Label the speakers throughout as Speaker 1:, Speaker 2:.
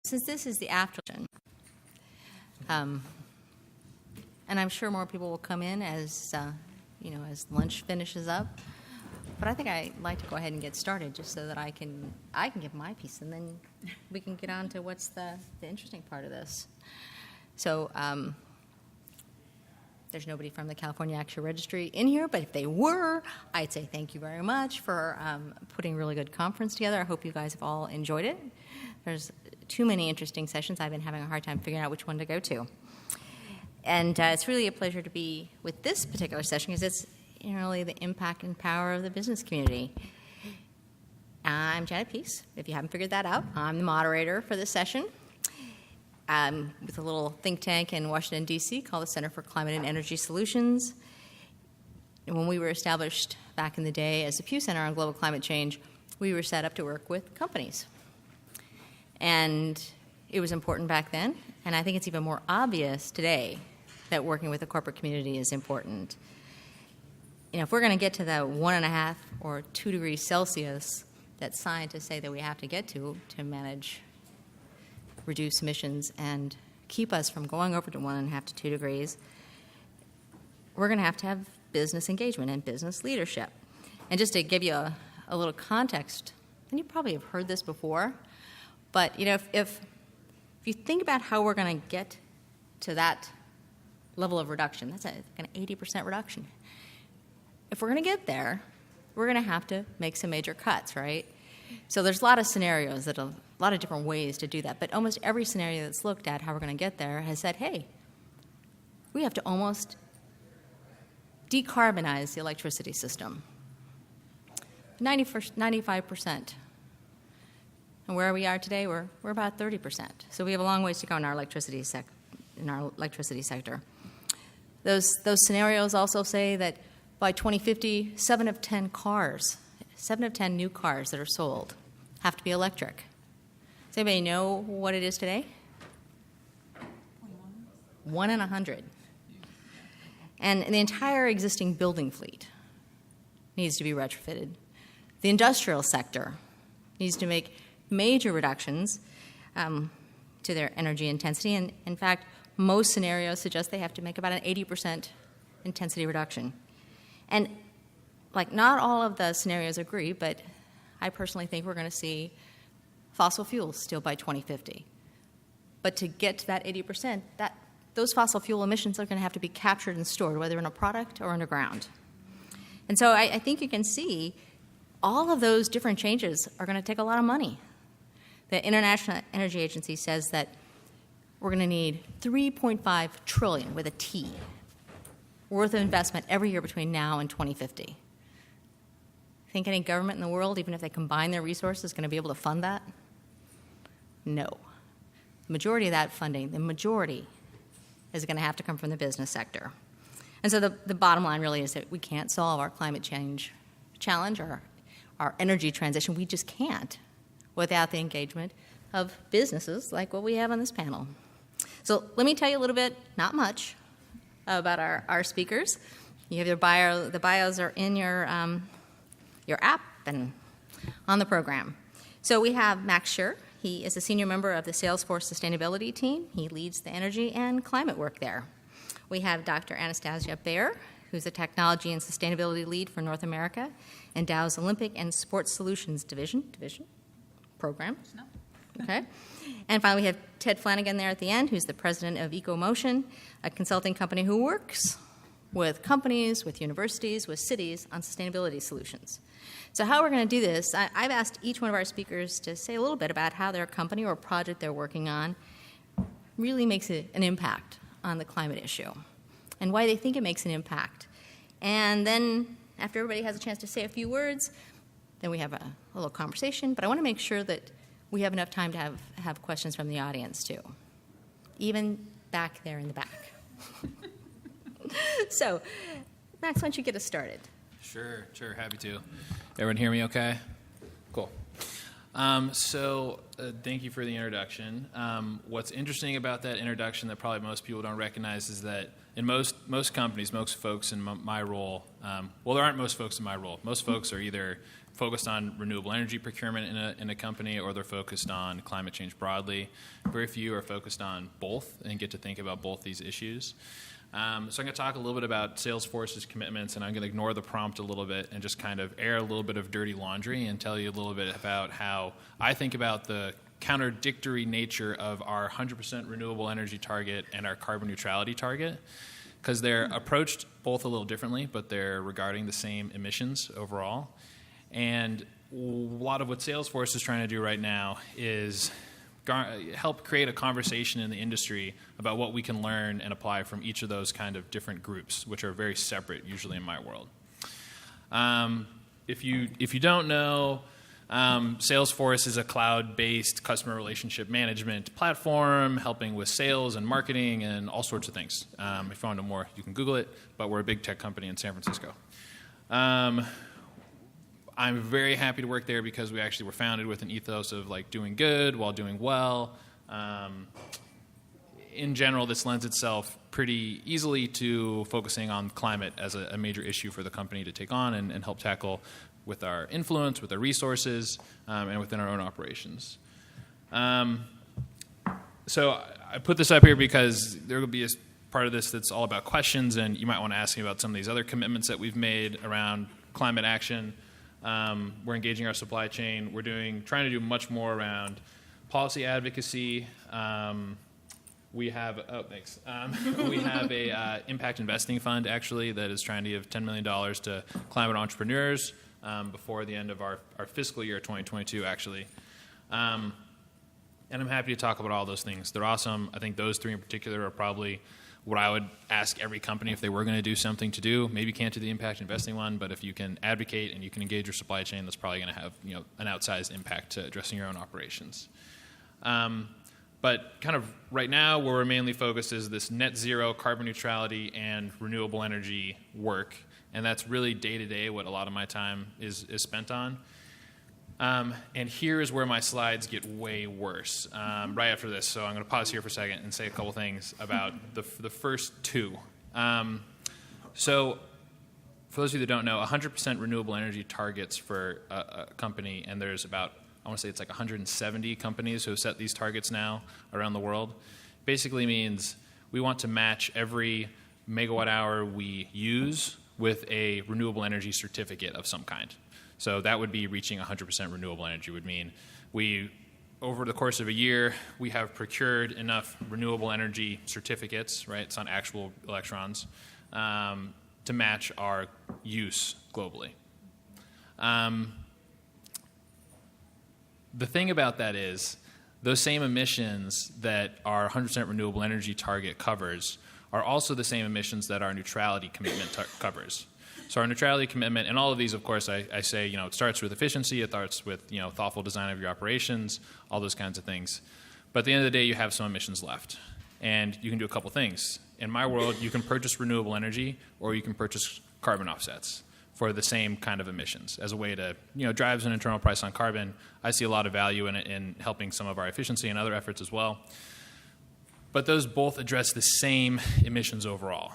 Speaker 1: Since this is the after and I'm sure more people will come in as as lunch finishes up. But I think I'd like to go ahead and get started just so that I can give my piece, and then we can get on to what's the interesting part of this. So there's nobody from the California Actual Registry in here, but if they were, I'd say thank you very much for putting a really good conference together. I hope you guys have all enjoyed it. There's too many interesting sessions. I've been having a hard time figuring out which one to go to. And it's really a pleasure to be with this particular session because it's really the impact and power of the business community. I'm Janet Peace. If you haven't figured that out, I'm the moderator for this session. With a little think tank in Washington, D.C. called the Center for Climate and Energy Solutions. And when we were established back in the day as the Pew Center on Global Climate Change, we were set up to work with companies. And it was important back then, and I think it's even more obvious today that working with the corporate community is important. If we're going to get to the 1.5 or 2 degrees Celsius that scientists say that we have to get to reduce emissions and keep us from going over to 1.5 to 2 degrees, we're going to have business engagement and business leadership. And just to give you a little context, and you probably have heard this before, but if you think about how we're going to get to that level of reduction, that's an 80% reduction. If we're going to get there, we're going to have to make some major cuts, right? So there's a lot of scenarios, a lot of different ways to do that, but almost every scenario that's looked at how we're going to get there has said, hey, we have to almost decarbonize the electricity system. 95%. And where we are today, we're about 30%. So we have a long ways to go in our electricity sector. Those scenarios also say that by 2050, 7 of 10 new cars that are sold have to be electric. Does anybody know what it is today? 1 in 100. And the entire existing building fleet needs to be retrofitted. The industrial sector needs to make major reductions to their energy intensity. And in fact, most scenarios suggest they have to make about an 80% intensity reduction. And not all of the scenarios agree, but I personally think we're going to see fossil fuels still by 2050. But to get to that 80%, those fossil fuel emissions are going to have to be captured and stored, whether in a product or underground. And so I think you can see all of those different changes are going to take a lot of money. The International Energy Agency says that we're going to need $3.5 trillion with a T worth of investment every year between now and 2050. Think any government in the world, even if they combine their resources, is going to be able to fund that? No. The majority of that funding, is going to have to come from the business sector. And so the bottom line really is that we can't solve our climate change challenge or our energy transition. We just can't without the engagement of businesses like what we have on this panel. So let me tell you a little bit, not much, about our speakers. You have your bio. The bios are in your app and on the program. So we have Max Scher. He is a senior member of the Salesforce sustainability team. He leads the energy and climate work there. We have Dr. Anastasia Behr, who's a technology and sustainability lead for North America and Dow's Olympic and Sports Solutions division program. No. Okay. And finally, we have Ted Flanigan there at the end, who's the president of EcoMotion, a consulting company who works with companies, with universities, with cities on sustainability solutions. So how we're going to do this, I've asked each one of our speakers to say a little bit about how their company or project they're working on really makes an impact on the climate issue and why they think it makes an impact. And then after everybody has a chance to say a few words, then we have a little conversation. But I want to make sure that we have enough time to have questions from the audience, too, even back there in the back. So, Max, why don't you get us started?
Speaker 2: Sure, happy to. Everyone hear me okay? Cool. So thank you for the introduction. What's interesting about that introduction that probably most people don't recognize is that in most companies, most folks in my role, well, there aren't most folks in my role. Most folks are either focused on renewable energy procurement in a company, or they're focused on climate change broadly. Very few are focused on both and get to think about both these issues. So I'm going to talk a little bit about Salesforce's commitments, and I'm going to ignore the prompt a little bit and just kind of air a little bit of dirty laundry and tell you a little bit about how I think about the contradictory nature of our 100% renewable energy target and our carbon neutrality target, because they're approached both a little differently, but they're regarding the same emissions overall. And a lot of what Salesforce is trying to do right now is help create a conversation in the industry about what we can learn and apply from each of those kind of different groups, which are very separate usually in my world. If you don't know, Salesforce is a cloud-based customer relationship management platform helping with sales and marketing and all sorts of things. If you want to know more, you can Google it, but we're a big tech company in San Francisco. I'm very happy to work there because we actually were founded with an ethos of like doing good while doing well. In general, this lends itself pretty easily to focusing on climate as a major issue for the company to take on and help tackle with our influence, with our resources, and within our own operations. So I put this up here because there will be a part of this that's all about questions, and you might want to ask me about some of these other commitments that we've made around climate action. We're engaging our supply chain. We're trying to do much more around policy advocacy. We have we have a impact investing fund actually that is trying to give $10 million to climate entrepreneurs before the end of our fiscal year 2022 actually. And I'm happy to talk about all those things. They're awesome. I think those three in particular are probably what I would ask every company if they were going to do something to do. Maybe you can't do the impact investing one, but if you can advocate and you can engage your supply chain, that's probably going to have an outsized impact to addressing your own operations. But kind of right now, where we're mainly focused is this net zero, carbon neutrality, and renewable energy work, and that's really day-to-day what a lot of my time is spent on. And here is where my slides get way worse right after this. So I'm going to pause here for a second and say a couple things about the first two. So for those of you that don't know, 100% renewable energy targets for a company, and there's about, I want to say it's like 170 companies who have set these targets now around the world, basically means we want to match every megawatt hour we use with a renewable energy certificate of some kind. So that would be reaching 100% renewable energy would mean over the course of a year, we have procured enough renewable energy certificates, right? It's on actual electrons, to match our use globally. The thing about that is those same emissions that our 100% renewable energy target covers are also the same emissions that our neutrality commitment covers. So our neutrality commitment, and all of these, of course, I say, it starts with efficiency, it starts with, thoughtful design of your operations, all those kinds of things. But at the end of the day, you have some emissions left. And you can do a couple things. In my world, you can purchase renewable energy, or you can purchase carbon offsets for the same kind of emissions as a way to, drive an internal price on carbon. I see a lot of value in it in helping some of our efficiency and other efforts as well. But those both address the same emissions overall.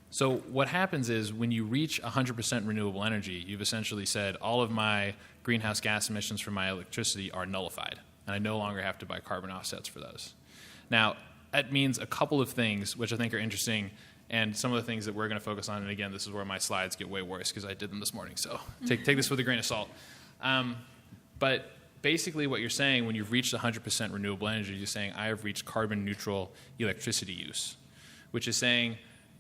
Speaker 2: So what happens is when you reach 100% renewable energy, you've essentially said all of my greenhouse gas emissions from my electricity are nullified, and I no longer have to buy carbon offsets for those. Now, that means a couple of things which I think are interesting, and some of the things that we're going to focus on, and again, this is where my slides get way worse because I did them this morning, so take this with a grain of salt. But basically what you're saying when you've reached 100% renewable energy, you're saying I have reached carbon neutral electricity use, which is saying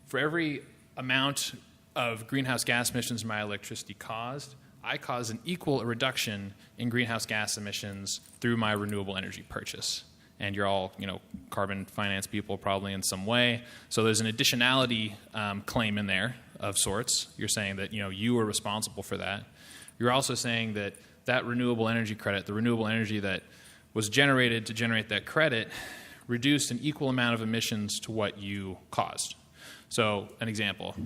Speaker 2: for every amount of greenhouse gas emissions my electricity caused, I cause an equal reduction in greenhouse gas emissions through my renewable energy purchase. And you're all, carbon finance people probably in some way. So there's an additionality claim in there of sorts. You're saying that, you are responsible for that. You're also saying that that renewable energy credit, the renewable energy that was generated to generate that credit, reduced an equal amount of emissions to what you caused. So an example,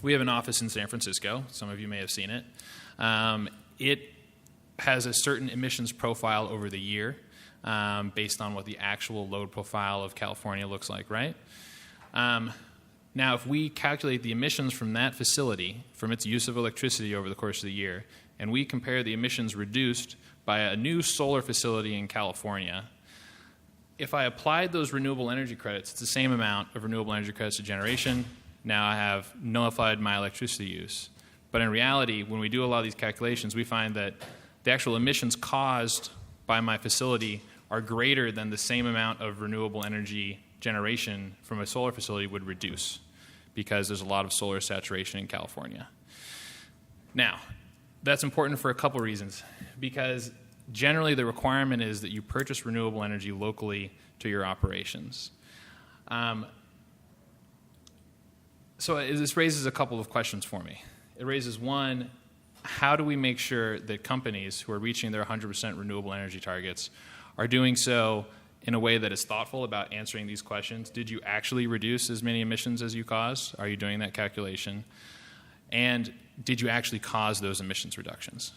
Speaker 2: we have an office in San Francisco. Some of you may have seen it. It has a certain emissions profile over the year based on what the actual load profile of California looks like, right? Now, if we calculate the emissions from that facility, from its use of electricity over the course of the year, and we compare the emissions reduced by a new solar facility in California, if I applied those renewable energy credits, it's the same amount of renewable energy credits to generation. Now I have nullified my electricity use. But in reality, when we do a lot of these calculations, we find that the actual emissions caused by my facility are greater than the same amount of renewable energy generation from a solar facility would reduce, because there's a lot of solar saturation in California. Now, that's important for a couple reasons, because generally the requirement is that you purchase renewable energy locally to your operations. So this raises a couple of questions for me. It raises one, how do we make sure that companies who are reaching their 100% renewable energy targets are doing so in a way that is thoughtful about answering these questions? Did you actually reduce as many emissions as you caused? Are you doing that calculation? And did you actually cause those emissions reductions?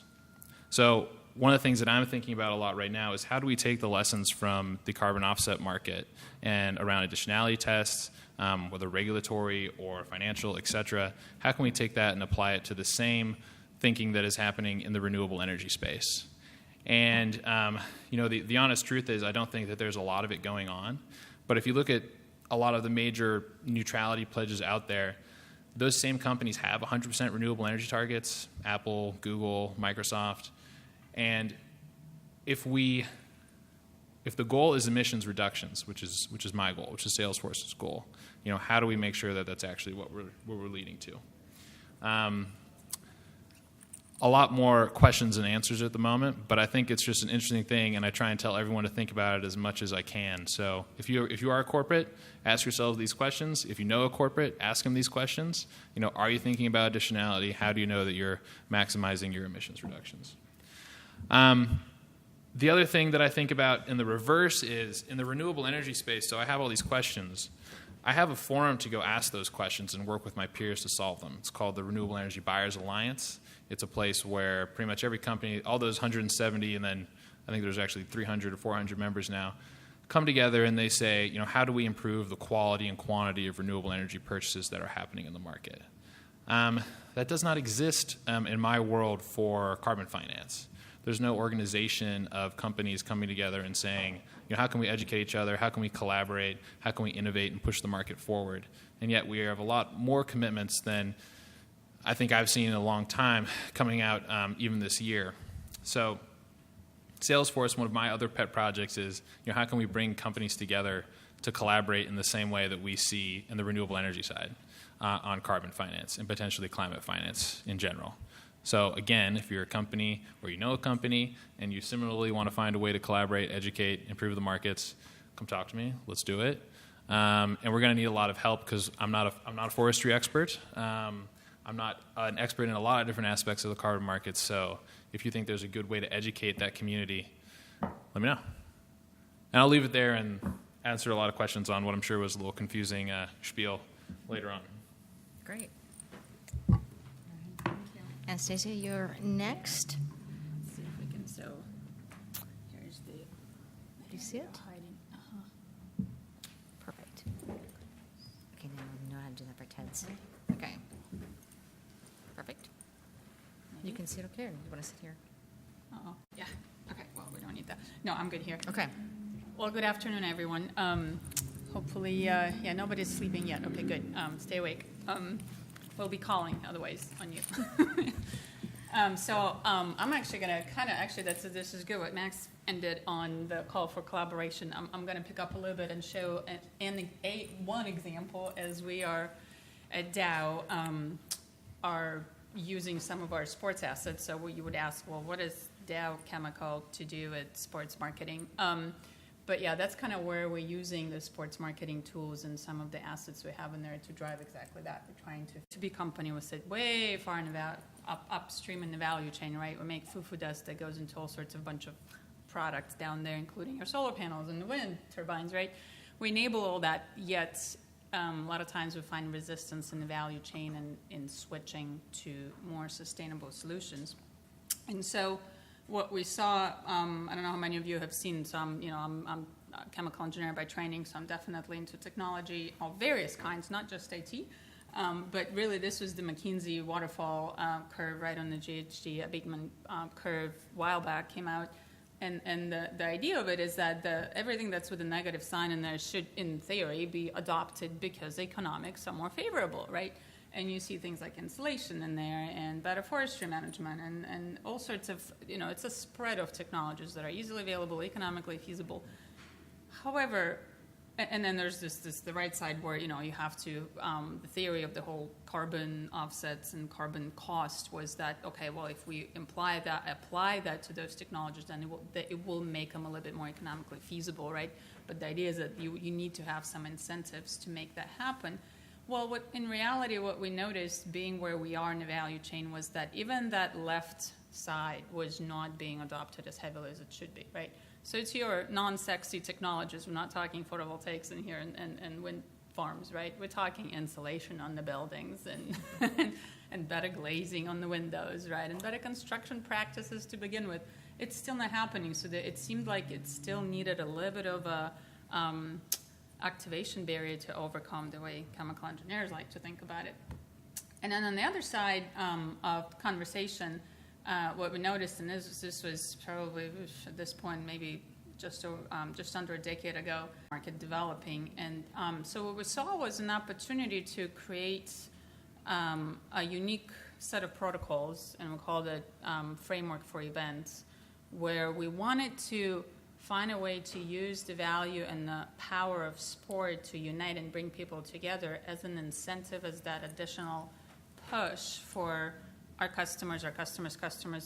Speaker 2: So one of the things that I'm thinking about a lot right now is how do we take the lessons from the carbon offset market and around additionality tests, whether regulatory or financial, et cetera, how can we take that and apply it to the same thinking that is happening in the renewable energy space? And the honest truth is I don't think that there's a lot of it going on. But if you look at a lot of the major neutrality pledges out there, those same companies have 100% renewable energy targets, Apple, Google, Microsoft. And if the goal is emissions reductions, which is my goal, which is Salesforce's goal, how do we make sure that that's actually what we're leading to? A lot more questions and answers at the moment, but I think it's just an interesting thing, and I try and tell everyone to think about it as much as I can. So if you are a corporate, ask yourselves these questions. If you know a corporate, ask them these questions. Are you thinking about additionality? How do you know that you're maximizing your emissions reductions? The other thing that I think about in the reverse is in the renewable energy space, so I have all these questions. I have a forum to go ask those questions and work with my peers to solve them. It's called the Renewable Energy Buyers Alliance. It's a place where pretty much every company, all those 170, and then I think there's actually 300 or 400 members now, come together and they say, how do we improve the quality and quantity of renewable energy purchases that are happening in the market? That does not exist in my world for carbon finance. There's no organization of companies coming together and saying, how can we educate each other? How can we collaborate? How can we innovate and push the market forward? And yet we have a lot more commitments than I think I've seen in a long time coming out even this year. So Salesforce, one of my other pet projects is, how can we bring companies together to collaborate in the same way that we see in the renewable energy side on carbon finance and potentially climate finance in general. So again, if you're a company or you know a company and you similarly want to find a way to collaborate, educate, improve the markets, come talk to me. Let's do it. And we're going to need a lot of help because I'm not a forestry expert. I'm not an expert in a lot of different aspects of the carbon markets. So if you think there's a good way to educate that community, let me know. And I'll leave it there and answer a lot of questions on what I'm sure was a little confusing spiel later on.
Speaker 1: Great. Anastasia, you're next.
Speaker 3: Let's see if we can. So here's the.
Speaker 1: Do you see it?
Speaker 3: Hiding.
Speaker 1: Perfect. Okay, now I know how to do that for TEDs. Okay. Perfect. You can sit okay, or you want to sit here?
Speaker 3: Yeah. Okay. Well, we don't need that. No, I'm good here.
Speaker 1: Okay.
Speaker 3: Well, good afternoon, everyone. Hopefully, nobody's sleeping yet. Okay, good. Stay awake. We'll be calling otherwise on you. I'm actually going to this is good what Max ended on the call for collaboration. I'm going to pick up a little bit and show one example as we are at Dow are using some of our sports assets. So you would ask, well, what is Dow Kymco to do with sports marketing? But yeah, that's kind of where we're using the sports marketing tools and some of the assets we have in there to drive exactly that. We're trying to be a company we sit way far in the upstream in the value chain, right? We make fufu dust that goes into all sorts of bunch of products down there, including our solar panels and the wind turbines, right? We enable all that, yet a lot of times we find resistance in the value chain and in switching to more sustainable solutions. And so what we saw, I don't know how many of you have seen some, I'm a chemical engineer by training, so I'm definitely into technology of various kinds, not just IT. But really, this was the McKinsey waterfall curve right on the GHG abatement curve a while back came out. And the idea of it is that everything that's with a negative sign in there should, in theory, be adopted because economics are more favorable, right? And you see things like insulation in there and better forestry management and all sorts of, it's a spread of technologies that are easily available, economically feasible. However, and then there's the right side where, you have to, the theory of the whole carbon offsets and carbon cost was that, okay, well, if we apply that to those technologies, then it will make them a little bit more economically feasible, right? But the idea is that you need to have some incentives to make that happen. Well, in reality, what we noticed being where we are in the value chain was that even that left side was not being adopted as heavily as it should be, right? So it's your non-sexy technologies. We're not talking photovoltaics in here and wind farms, right? We're talking insulation on the buildings and better glazing on the windows, right? And better construction practices to begin with. It's still not happening, so that it seemed like it still needed a little bit of a activation barrier to overcome, the way chemical engineers like to think about it. And then on the other side of conversation, what we noticed, and this was probably at this point maybe just under a decade ago, market developing, and so what we saw was an opportunity to create a unique set of protocols, and we called it framework for events, where we wanted to find a way to use the value and the power of sport to unite and bring people together as an incentive, as that additional push for our customers,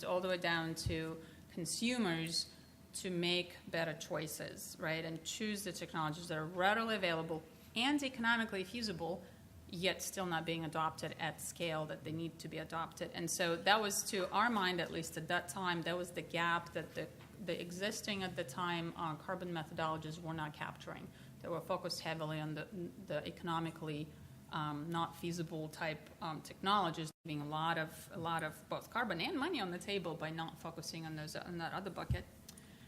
Speaker 3: all the way down to consumers to make better choices, right? And choose the technologies that are readily available and economically feasible, yet still not being adopted at scale that they need to be adopted. And so that was, to our mind, at least at that time, that was the gap that the existing at the time carbon methodologies were not capturing. They were focused heavily on the economically not feasible type technologies, leaving a lot of both carbon and money on the table by not focusing on that other bucket.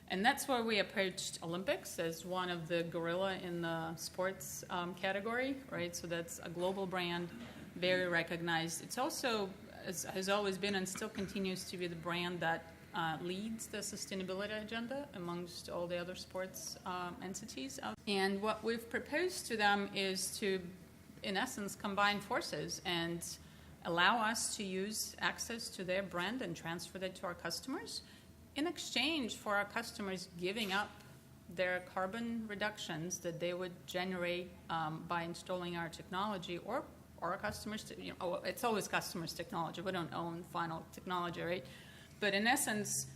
Speaker 3: And that's where we approached Olympics as one of the gorilla in the sports category, right? So that's a global brand, very recognized. It's also has always been and still continues to be the brand that leads the sustainability agenda amongst all the other sports entities. And what we've proposed to them is to, in essence, combine forces and allow us to use access to their brand and transfer that to our customers in exchange for our customers giving up their carbon reductions that they would generate by installing our technology, or our customers, it's always customers' technology. We don't own final technology, right? But in essence,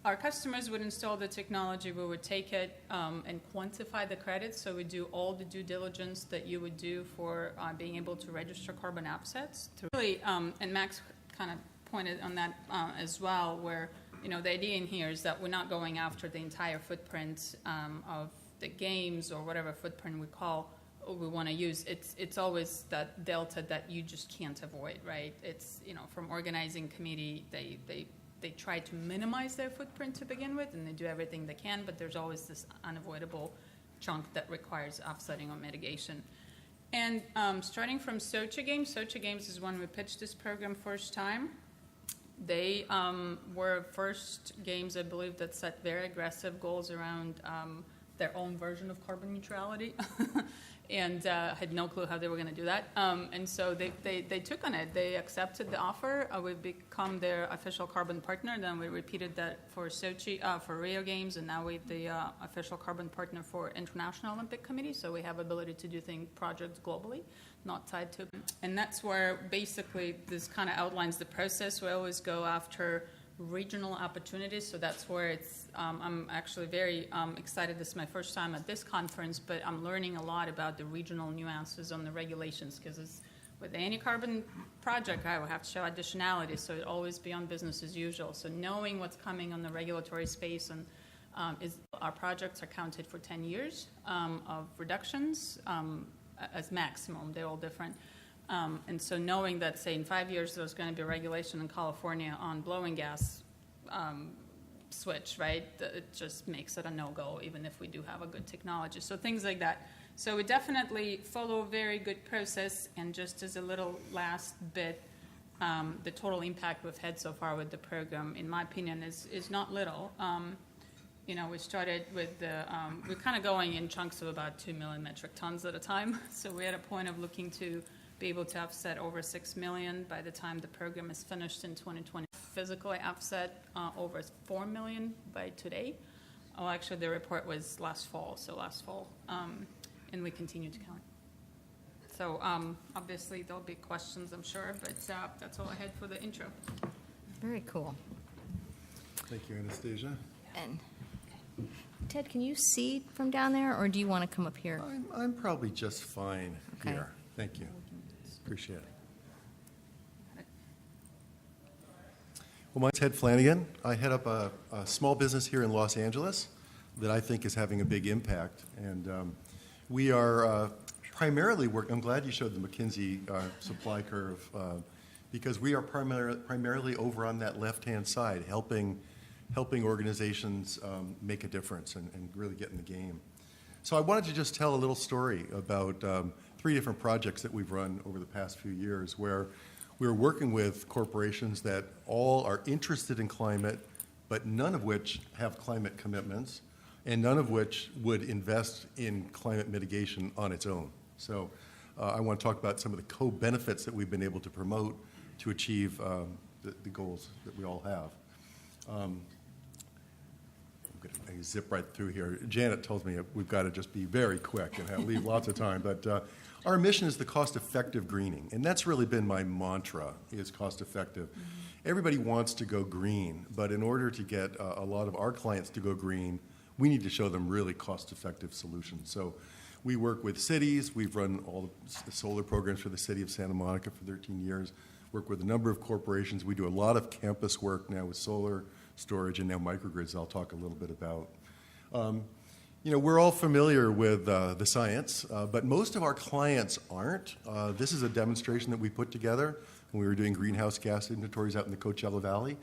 Speaker 3: our customers would install the technology, we would take it and quantify the credits, so we do all the due diligence that you would do for being able to register carbon offsets. Really, and Max kind of pointed on that as well, where the idea in here is that we're not going after the entire footprint of the games or whatever footprint we want to use. It's always that delta that you just can't avoid, right? It's from organizing committee, they try to minimize their footprint to begin with, and they do everything they can, but there's always this unavoidable chunk that requires offsetting or mitigation. And starting from Sochi Games is when we pitched this program first time. They were first games, I believe, that set very aggressive goals around their own version of carbon neutrality. And had no clue how they were going to do that. And so they took on it. They accepted the offer. We've become their official carbon partner. Then we repeated that for Sochi, for Rio Games, and now we're the official carbon partner for International Olympic Committee. So we have ability to do projects globally, not tied to. And that's where basically this kind of outlines the process. We always go after regional opportunities, so that's where it's I'm actually very excited. This is my first time at this conference, but I'm learning a lot about the regional nuances on the regulations, because with any carbon project I will have to show additionality, so it always be on business as usual. So knowing what's coming on the regulatory space, and our projects are counted for 10 years of reductions as maximum. They're all different. And so knowing that, say, in 5 years there's going to be a regulation in California on blowing gas, switch, right? It just makes it a no-go, even if we do have a good technology. So things like that. So we definitely follow a very good process, and just as a little last bit, the total impact we've had so far with the program, in my opinion, is not little. We started with we're kind of going in chunks of about 2 million metric tons at a time. So we're at a point of looking to be able to offset over 6 million by the time the program is finished in 2020. Physically offset over 4 million by today. Oh, actually, the report was last fall, and we continue to count. So obviously there'll be questions, I'm sure, but that's all I had for the intro.
Speaker 1: Very cool.
Speaker 4: Thank you, Anastasia.
Speaker 1: And Ted, can you see from down there, or do you want to come up here?
Speaker 4: I'm probably just fine
Speaker 1: Okay.
Speaker 4: here. Thank you. Appreciate it. Well, my name's Ted Flanigan. I head up a small business here in Los Angeles that I think is having a big impact. And we are primarily working, I'm glad you showed the McKinsey supply curve, because we are primarily over on that left-hand side, helping organizations make a difference and really get in the game. So I wanted to just tell a little story about 3 different projects that we've run over the past few years where we're working with corporations that all are interested in climate, but none of which have climate commitments, and none of which would invest in climate mitigation on its own. So I want to talk about some of the co-benefits that we've been able to promote to achieve the goals that we all have. I'm going to zip right through here. Janet tells me we've got to just be very quick and leave lots of time. But our mission is the cost-effective greening, and that's really been my mantra, is cost-effective. Mm-hmm. Everybody wants to go green, but in order to get a lot of our clients to go green, we need to show them really cost-effective solutions. So we work with cities. We've run all the solar programs for the city of Santa Monica for 13 years, work with a number of corporations. We do a lot of campus work now with solar storage and now microgrids I'll talk a little bit about. We're all familiar with the science, but most of our clients aren't. This is a demonstration that we put together when we were doing greenhouse gas inventories out in the Coachella Valley.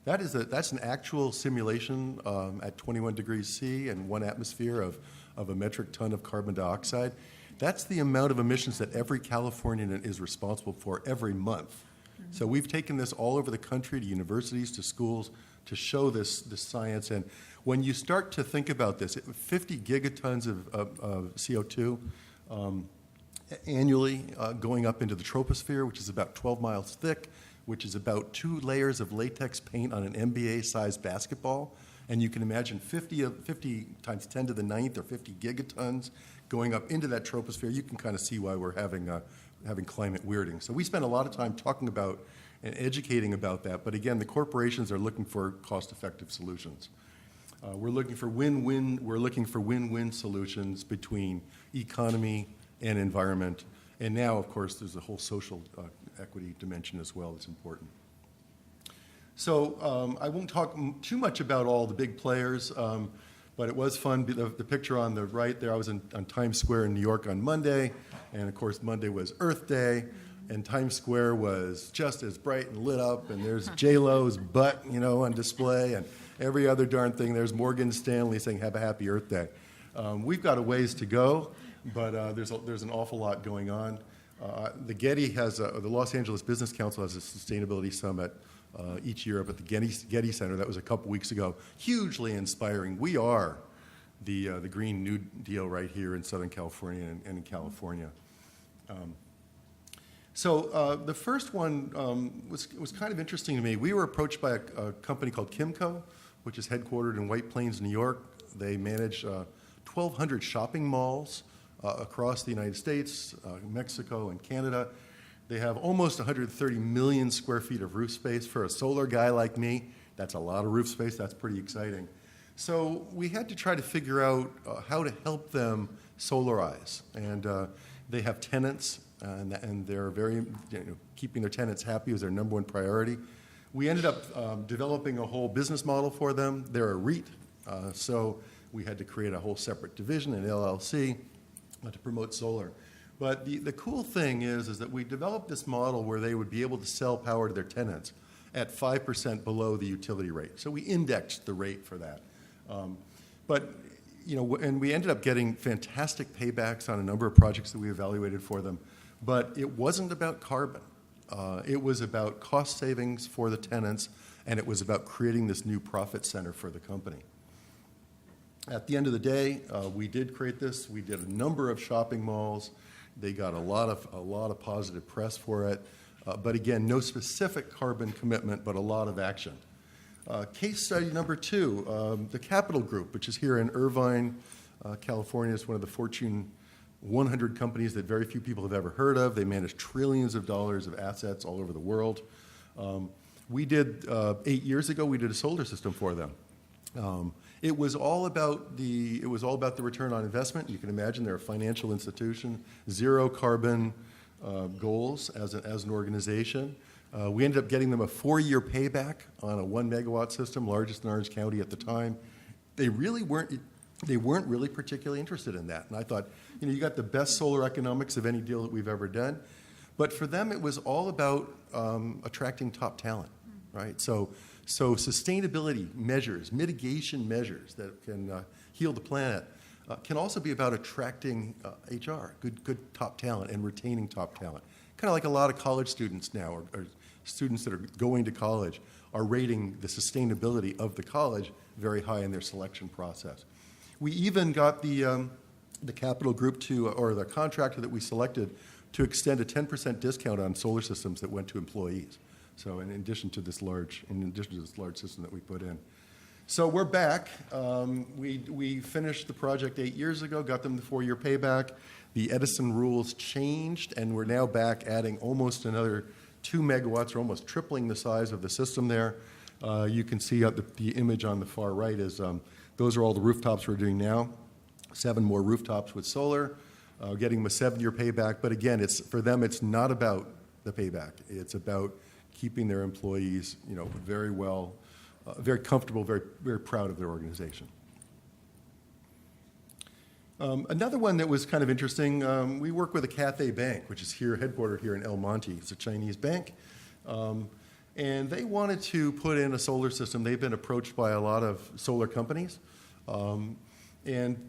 Speaker 4: That's an actual simulation at 21 degrees C and 1 atmosphere of a metric ton of carbon dioxide. That's the amount of emissions that every Californian is responsible for every month. Mm-hmm. So we've taken this all over the country to universities, to schools, to show this science. And when you start to think about this, 50 gigatons of CO2 annually going up into the troposphere, which is about 12 miles thick, which is about 2 layers of latex paint on an NBA-sized basketball. And you can imagine 50 times 10 to the 9th or 50 gigatons going up into that troposphere. You can kind of see why we're having climate weirding. So we spend a lot of time talking about and educating about that. But again, the corporations are looking for cost-effective solutions. We're looking for win-win solutions between economy and environment. And now, of course, there's a whole social equity dimension as well that's important. So I won't talk too much about all the big players, but it was fun. The picture on the right there, I was on Times Square in New York on Monday, and of course Monday was Earth Day, and Times Square was just as bright and lit up, and there's J-Lo's butt, on display, and every other darn thing. There's Morgan Stanley saying, "Have a happy Earth Day." We've got a ways to go, but there's an awful lot going on. The Los Angeles Business Council has a sustainability summit each year up at the Getty Center. That was a couple weeks ago. Hugely inspiring. We are the Green New Deal right here in Southern California and in California. So the first one was kind of interesting to me. We were approached by a company called Kymco, which is headquartered in White Plains, New York. They manage 1,200 shopping malls across the United States, Mexico, and Canada. They have almost 130 million square feet of roof space. For a solar guy like me, that's a lot of roof space. That's pretty exciting. So we had to try to figure out how to help them solarize. And they have tenants, and they're very, keeping their tenants happy is their number one priority. We ended up developing a whole business model for them. They're a REIT, so we had to create a whole separate division, an LLC, to promote solar. But the cool thing is that we developed this model where they would be able to sell power to their tenants. at 5% below the utility rate. So we indexed the rate for that. But and we ended up getting fantastic paybacks on a number of projects that we evaluated for them. But it wasn't about carbon. It was about cost savings for the tenants, and it was about creating this new profit center for the company. At the end of the day, we did create this. We did a number of shopping malls. They got a lot of positive press for it. But again, no specific carbon commitment, but a lot of action. Case study number 2, the Capital Group, which is here in Irvine, California. It's one of the Fortune 100 companies that very few people have ever heard of. They manage trillions of dollars of assets all over the world. We did, 8 years ago, we did a solar system for them. It was all about the return on investment. You can imagine they're a financial institution, zero carbon goals as an organization. We ended up getting them a 4-year payback on a 1 megawatt system, largest in Orange County at the time. They weren't really particularly interested in that. And I thought, you got the best solar economics of any deal that we've ever done. But for them, it was all about attracting top talent, right? So sustainability measures, mitigation measures that can heal the planet can also be about attracting HR, good top talent, and retaining top talent. Kind of like a lot of college students now, or students that are going to college, are rating the sustainability of the college very high in their selection process. We even got the Capital Group or the contractor that we selected to extend a 10% discount on solar systems that went to employees. So in addition to this large system that we put in. So we're back. We finished the project 8 years ago, got them the 4-year payback. The Edison rules changed, and we're now back adding almost another 2 megawatts, or almost tripling the size of the system there. You can see the image on the far right is those are all the rooftops we're doing now. 7 more rooftops with solar, getting them a 7-year payback. But again, for them, it's not about the payback. It's about keeping their employees, very well, very comfortable, very, very proud of their organization. Another one that was kind of interesting, we work with a Cathay Bank, which is headquartered here in El Monte. It's a Chinese bank. And they wanted to put in a solar system. They've been approached by a lot of solar companies. And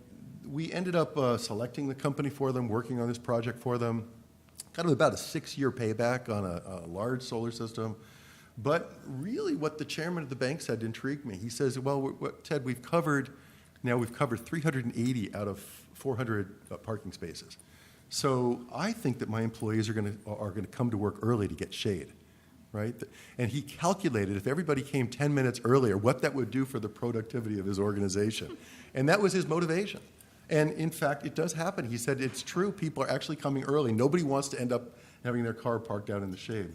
Speaker 4: we ended up selecting the company for them, working on this project for them. Kind of about a 6-year payback on a large solar system. But really what the chairman of the bank said intrigued me. He says, well, Ted, we've covered 380 out of 400 parking spaces. So I think that my employees are going to come to work early to get shade, right? And he calculated if everybody came 10 minutes earlier, what that would do for the productivity of his organization. And that was his motivation. And in fact, it does happen. He said it's true. People are actually coming early. Nobody wants to end up having their car parked out in the shade.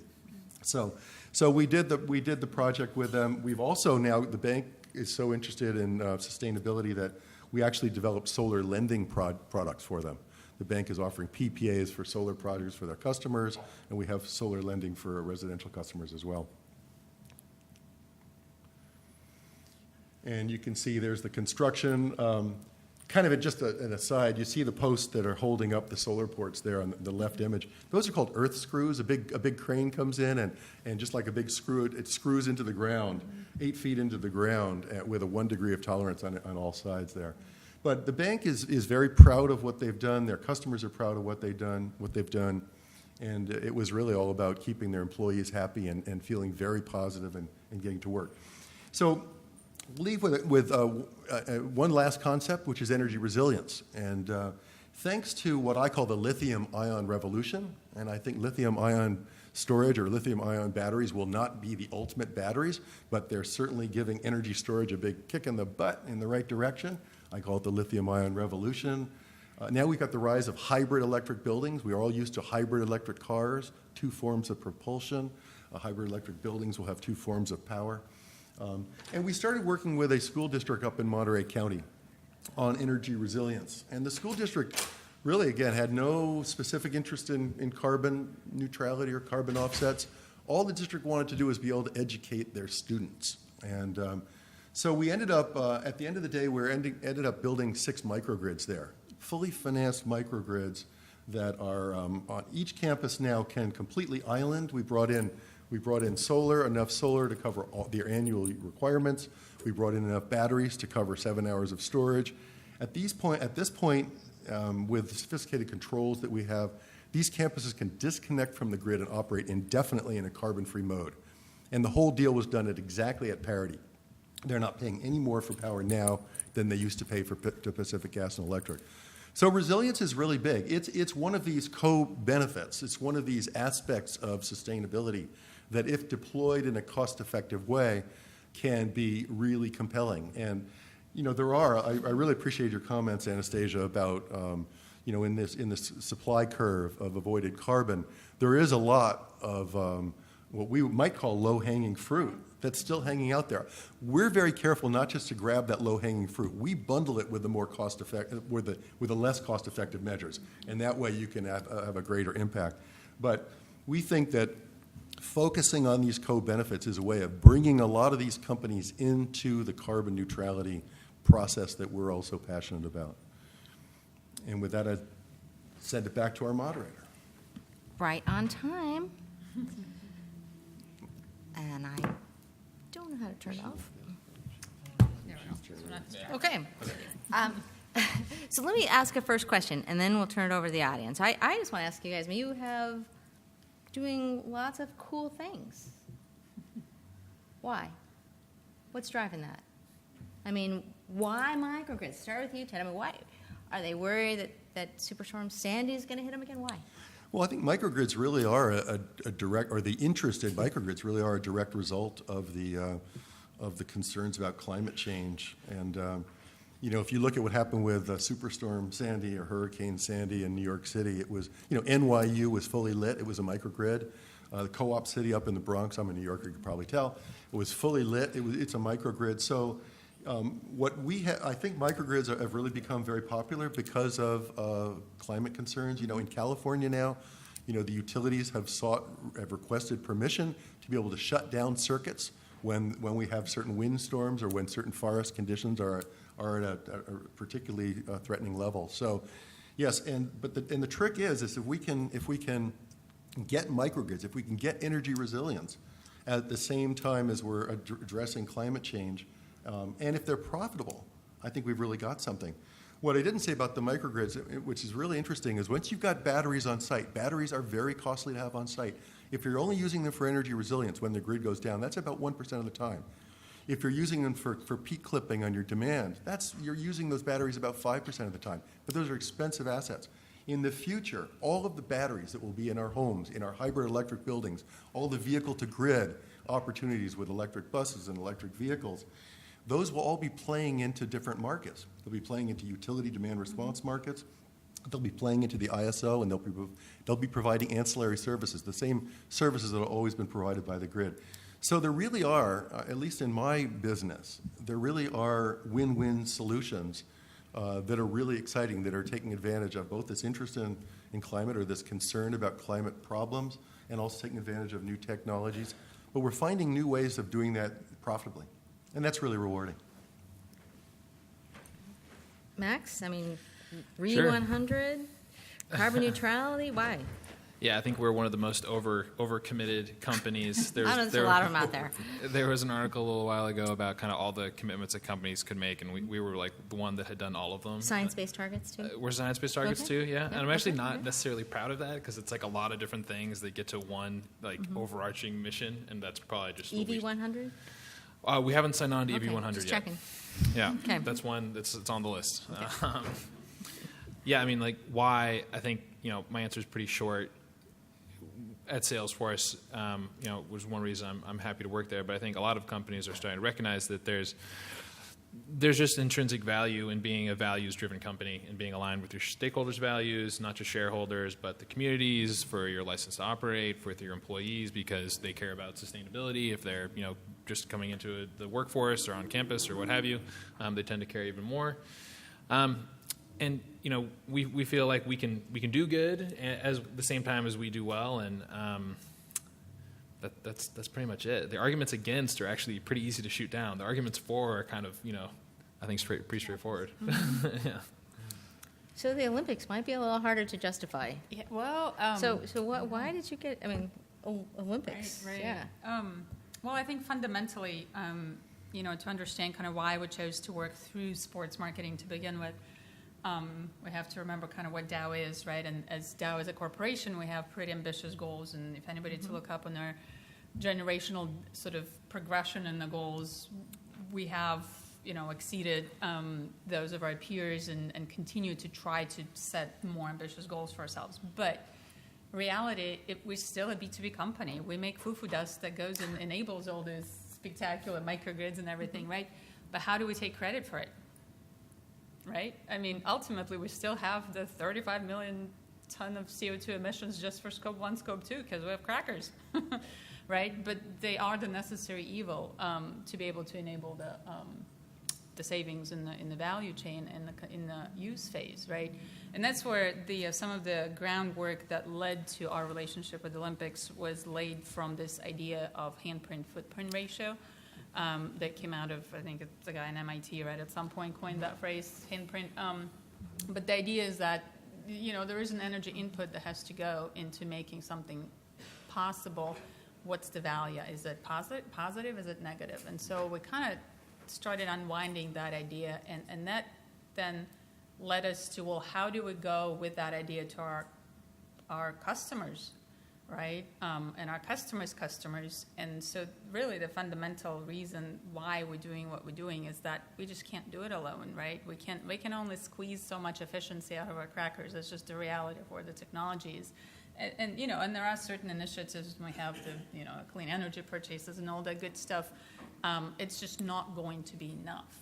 Speaker 4: So we did the project with them. We've also now, the bank is so interested in sustainability that we actually developed solar lending products for them. The bank is offering PPAs for solar projects for their customers, and we have solar lending for residential customers as well. And you can see there's the construction. Kind of just an aside, you see the posts that are holding up the solar ports there on the left image. Those are called earth screws. A big crane comes in, and just like a big screw, it screws into the ground, 8 feet into the ground, with a 1 degree of tolerance on all sides there. But the bank is very proud of what they've done. Their customers are proud of what they've done. And it was really all about keeping their employees happy and feeling very positive and getting to work. So leave with one last concept, which is energy resilience. And thanks to what I call the lithium-ion revolution, and I think lithium-ion storage or lithium-ion batteries will not be the ultimate batteries, but they're certainly giving energy storage a big kick in the butt in the right direction. I call it the lithium-ion revolution. Now we've got the rise of hybrid electric buildings. We are all used to hybrid electric cars, 2 forms of propulsion. Hybrid electric buildings will have 2 forms of power. And we started working with a school district up in Monterey County on energy resilience. And the school district really, again, had no specific interest in carbon neutrality or carbon offsets. All the district wanted to do was be able to educate their students. And so we ended up, at the end of the day, we ended up building 6 microgrids there, fully financed microgrids that are on each campus now can completely island. We brought in We brought in solar, enough solar to cover all their annual requirements. We brought in enough batteries to cover 7 hours of storage. At this point, with the sophisticated controls that we have, these campuses can disconnect from the grid and operate indefinitely in a carbon-free mode. And the whole deal was done exactly at parity. They're not paying any more for power now than they used to pay to Pacific Gas and Electric. So resilience is really big. It's one of these co-benefits. It's one of these aspects of sustainability that, if deployed in a cost-effective way, can be really compelling. And I really appreciate your comments, Anastasia, about in this supply curve of avoided carbon, there is a lot of what we might call low-hanging fruit that's still hanging out there. We're very careful not just to grab that low-hanging fruit. We bundle it with the more cost-effective, with the less cost-effective measures, and that way you can have a greater impact. But we think that focusing on these co-benefits is a way of bringing a lot of these companies into the carbon neutrality process that we're also passionate about. And with that, I send it back to our moderator.
Speaker 1: Right on time. And I don't know how to turn it off. Okay. So let me ask a first question, and then we'll turn it over to the audience. I just want to ask you guys, you have doing lots of cool things. Why? What's driving that? Why microgrids? Start with you, Ted. Why? Are they worried that Superstorm Sandy is going to hit them again? Why?
Speaker 4: Well, I think microgrids really are a direct, or the interest in microgrids really are a direct result of the concerns about climate change. And if you look at what happened with Superstorm Sandy or Hurricane Sandy in New York City, it was, NYU was fully lit. It was a microgrid. The Co-op City up in the Bronx, I'm a New Yorker, you can probably tell, it was fully lit. It's a microgrid. So I think microgrids have really become very popular because of climate concerns. In California now, the utilities have requested permission to be able to shut down circuits when we have certain windstorms or when certain forest conditions are at a particularly threatening level. So, yes, but the trick is if we can get microgrids, if we can get energy resilience at the same time as we're addressing climate change, and if they're profitable, I think we've really got something. What I didn't say about the microgrids, which is really interesting, is once you've got batteries on site, batteries are very costly to have on site. If you're only using them for energy resilience when the grid goes down, that's about 1% of the time. If you're using them for peak clipping on your demand, you're using those batteries about 5% of the time. But those are expensive assets. In the future, all of the batteries that will be in our homes, in our hybrid electric buildings, all the vehicle-to-grid opportunities with electric buses and electric vehicles, those will all be playing into different markets. They'll be playing into utility demand response markets. They'll be playing into the ISO, and they'll be providing ancillary services, the same services that have always been provided by the grid. So there really are, at least in my business, there really are win-win solutions that are really exciting, that are taking advantage of both this interest in climate, or this concern about climate problems, and also taking advantage of new technologies. But we're finding new ways of doing that profitably, and that's really rewarding.
Speaker 1: Max,
Speaker 2: Sure.
Speaker 1: 100, carbon neutrality, why?
Speaker 2: Yeah, I think we're one of the most overcommitted companies.
Speaker 1: There's a lot of them out there.
Speaker 2: There was an article a little while ago about kind of all the commitments that companies could make, and we were like the one that had done all of them.
Speaker 1: Science-based targets, too?
Speaker 2: We're science-based targets,
Speaker 1: Okay.
Speaker 2: too, yeah.
Speaker 1: Yep,
Speaker 2: And I'm actually
Speaker 1: okay,
Speaker 2: not
Speaker 1: yeah.
Speaker 2: necessarily proud of that, because it's like a lot of different things that get to one overarching mission, and that's probably just what
Speaker 1: EV 100?
Speaker 2: we haven't signed on to
Speaker 1: Okay,
Speaker 2: EV 100
Speaker 1: just
Speaker 2: yet.
Speaker 1: checking.
Speaker 2: Yeah,
Speaker 1: Okay.
Speaker 2: that's one. It's on the list. Yeah, why? I think my answer is pretty short. At Salesforce, was one reason I'm happy to work there. But I think a lot of companies are starting to recognize that there's just intrinsic value in being a values-driven company and being aligned with your stakeholders' values, not just shareholders, but the communities, for your license to operate, with your employees, because they care about sustainability. If they're just coming into the workforce or on campus or what have you, they tend to care even more. And we feel like we can do good as the same time as we do well, and that's pretty much it. The arguments against are actually pretty easy to shoot down. The arguments for are kind of I think pretty straightforward. Yeah.
Speaker 1: So the Olympics might be a little harder to justify.
Speaker 3: Yeah, well,
Speaker 1: So why did you get? Olympics.
Speaker 3: Right.
Speaker 1: Yeah.
Speaker 3: Well, I think fundamentally, to understand kind of why we chose to work through sports marketing to begin with, we have to remember kind of what Dow is, right? And as Dow as a corporation, we have pretty ambitious goals. And if anybody to look up on their generational sort of progression in the goals, we have, exceeded those of our peers and continue to try to set more ambitious goals for ourselves. But reality, we're still a B2B company. We make foo-foo dust that goes and enables all those spectacular microgrids and everything, right? But how do we take credit for it, right? I mean, ultimately, we still have the 35 million ton of CO2 emissions just for Scope 1, Scope 2, because we have crackers, right? But they are the necessary evil to be able to enable the savings in the value chain and in the use phase, right? And that's where some of the groundwork that led to our relationship with the Olympics was laid from this idea of handprint footprint ratio that came out of, I think it's the guy in MIT, right, at some point coined that phrase, handprint. But the idea is that, there is an energy input that has to go into making something possible. What's the value? Is it positive? Is it negative? And so we kind of started unwinding that idea, and that then led us to, well, how do we go with that idea to our customers, right? And our customers. And so really the fundamental reason why we're doing what we're doing is that we just can't do it alone, right? We can only squeeze so much efficiency out of our crackers. That's just the reality of where the technology is. And there are certain initiatives. We have the, clean energy purchases and all that good stuff. It's just not going to be enough.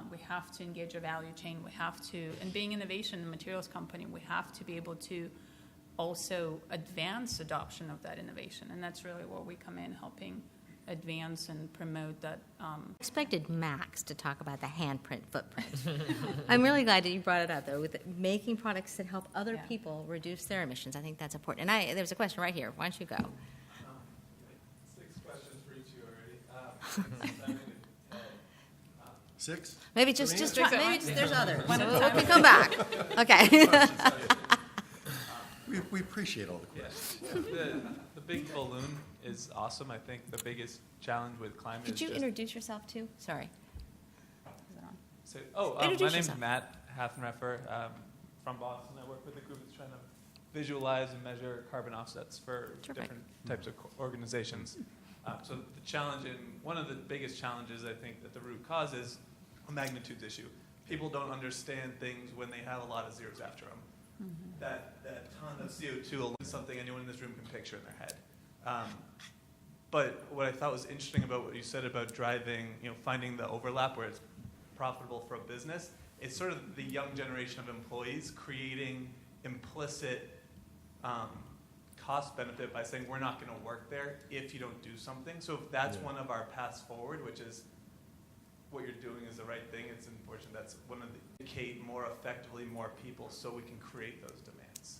Speaker 3: We have to engage a value chain. We have to, and being innovation and materials company, we have to be able to also advance adoption of that innovation. And that's really where we come in, helping advance and promote that.
Speaker 1: Expected Max to talk about the handprint footprint. I'm really glad that you brought it up, though, with making products that help other people reduce their emissions. I think that's important. And there's a question right here. Why don't you go?
Speaker 5: 6 questions for each of you already.
Speaker 4: 6?
Speaker 1: Maybe just try, there's others.
Speaker 3: One at a
Speaker 1: So
Speaker 3: time.
Speaker 1: we can come back. Okay.
Speaker 4: We appreciate all the questions.
Speaker 5: The big balloon is awesome. I think the biggest challenge with climate
Speaker 1: Could
Speaker 5: is
Speaker 1: you
Speaker 5: just...
Speaker 1: introduce yourself, too? Sorry.
Speaker 5: So,
Speaker 1: Introduce
Speaker 5: my name's
Speaker 1: yourself.
Speaker 5: Matt Haffenreffer from Boston. I work with a group that's trying to visualize and measure carbon offsets for
Speaker 1: Terrific.
Speaker 5: different types of organizations. So the challenge, and one of the biggest challenges I think that the root cause is a magnitudes issue. People don't understand things when they have a lot of zeros after them. Mm-hmm. That ton of CO2 is something anyone in this room can picture in their head. But what I thought was interesting about what you said about driving, finding the overlap where it's profitable for a business, it's sort of the young generation of employees creating implicit cost benefit by saying we're not going to work there if you don't do something. So if that's one of our paths forward, which is what you're doing is the right thing, it's unfortunate that's one of the educate more effectively more people so we can create those demands.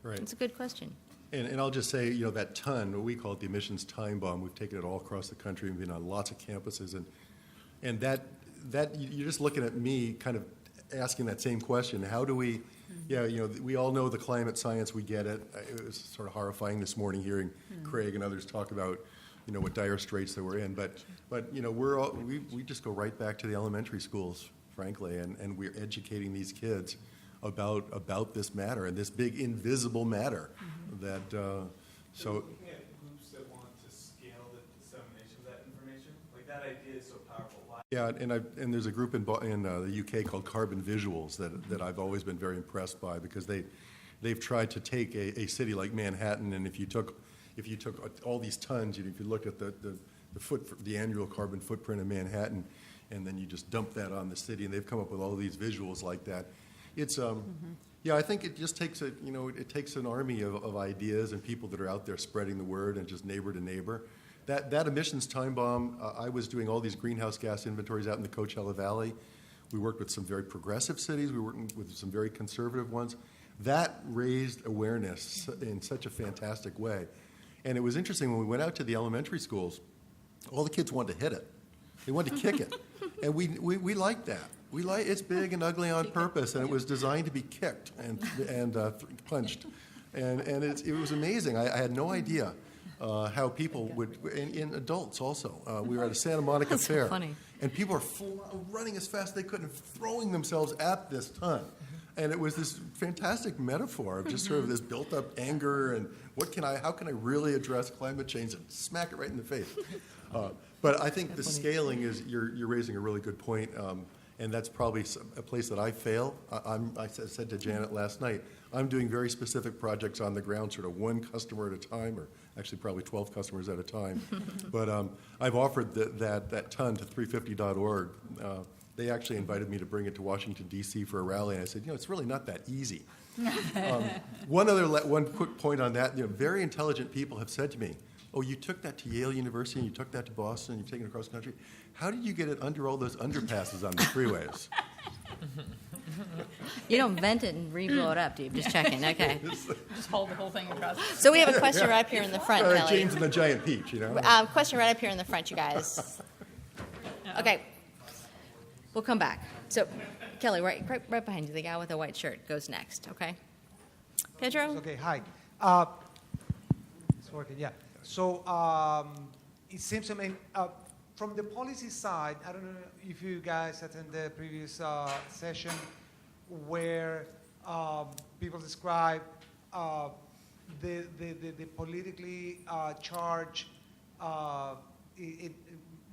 Speaker 4: Right.
Speaker 1: That's a good question.
Speaker 4: And I'll just say, that ton, what we call it the emissions time bomb, we've taken it all across the country and been on lots of campuses. And that you're just looking at me kind of asking that same question. How do we, we all know the climate science, we get it. It was sort of horrifying this morning hearing Craig and others talk about, what dire straits that we're in. But we just go right back to the elementary schools, frankly, and we're educating these kids about this matter and this big invisible matter that
Speaker 5: So looking at groups that want to scale the dissemination of that information, like that idea is so powerful. Why?
Speaker 4: Yeah, and there's a group in the UK called Carbon Visuals that I've always been very impressed by because they've tried to take a city like Manhattan, and if you took all these tons, if you look at the annual carbon footprint of Manhattan, and then you just dump that on the city, and they've come up with all these visuals like that. It's I think it just takes it takes an army of ideas and people that are out there spreading the word and just neighbor to neighbor. That emissions time bomb, I was doing all these greenhouse gas inventories out in the Coachella Valley. We worked with some very progressive cities. We worked with some very conservative ones. That raised awareness in such a fantastic way. And it was interesting when we went out to the elementary schools, all the kids wanted to hit it. They wanted to kick it. And we liked that. It's big and ugly on purpose, and it was designed to be kicked and punched. And it was amazing. I had no idea how people would, and adults also. We were at a Santa Monica
Speaker 1: That's so
Speaker 4: fair.
Speaker 1: funny.
Speaker 4: And people are running as fast as they could and throwing themselves at this ton. And it was this fantastic metaphor of just sort of this built-up anger and how can I really address climate change and smack it right in the face. But I think the scaling is, you're raising a really good point, and that's probably a place that I fail. I said to Janet last night, I'm doing very specific projects on the ground, sort of one customer at a time, or actually probably 12 customers at a time. But I've offered that ton to 350.org. They actually invited me to bring it to Washington, D.C. for a rally, and I said, it's really not that easy. One quick point on that, very intelligent people have said to me, oh, you took that to Yale University, and you took that to Boston, and you've taken it across the country. How did you get it under all those underpasses on the freeways?
Speaker 1: You don't vent it and re-blow it up, do you? Just checking. Okay.
Speaker 3: Just hold the whole thing across.
Speaker 1: So we have a question right up here in the front, Kelly.
Speaker 4: James and the Giant Peach,
Speaker 1: Question right up here in the front, you guys. Okay. We'll come back. So, Kelly, right behind you, the guy with the white shirt goes next, okay? Pedro?
Speaker 6: Okay, hi. It's working, yeah. So it seems to me, from the policy side, I don't know if you guys attended the previous session where people describe the politically charged,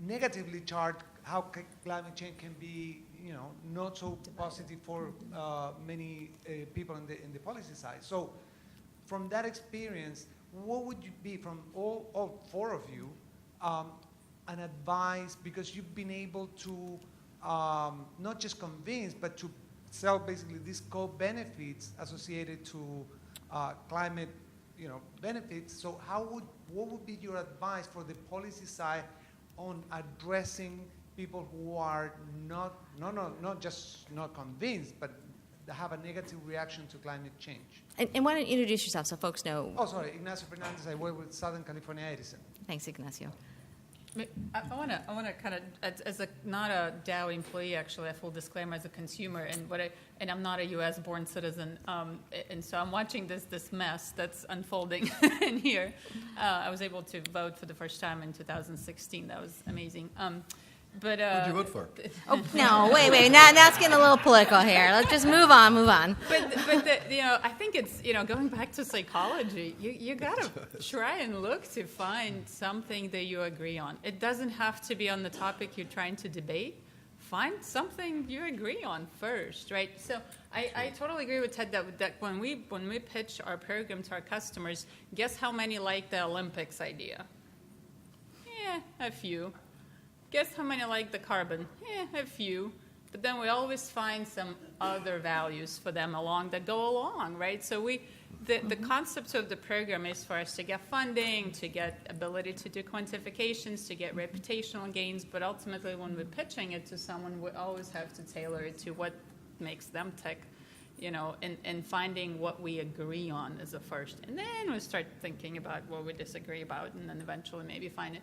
Speaker 6: negatively charged, how climate change can be, not so positive for many people in the policy side. So, from that experience, what would you be from all four of you, an advice, because you've been able to not just convince, but to sell basically these co-benefits associated to climate, benefits. So, what would be your advice for the policy side on addressing people who are not just not convinced, but have a negative reaction to climate change?
Speaker 1: And why don't you introduce yourself so folks know?
Speaker 6: Oh, sorry, Ignacio Fernandez. I work with Southern California Edison.
Speaker 1: Thanks, Ignacio.
Speaker 3: I want to kind of, as not a Dow employee, actually, a full disclaimer, as a consumer, and I'm not a U.S.-born citizen, and so I'm watching this mess that's unfolding in here. I was able to vote for the first time in 2016. That was amazing. But
Speaker 4: who'd you vote for?
Speaker 1: Oh no! Wait! Now it's getting a little political here. Let's just move on.
Speaker 3: But I think it's going back to psychology. You gotta try and look to find something that you agree on. It doesn't have to be on the topic you're trying to debate. Find something you agree on first, right? So I totally agree with Ted that when we pitch our program to our customers, guess how many like the Olympics idea? Yeah, a few. Guess how many like the carbon? A few. But then we always find some other values for them that go along, right? So the concept of the program is for us to get funding, to get ability to do quantifications, to get reputational gains, but ultimately when we're pitching it to someone, we always have to tailor it to what makes them tick, and finding what we agree on as a first. And then we start thinking about what we disagree about, and then eventually maybe find it.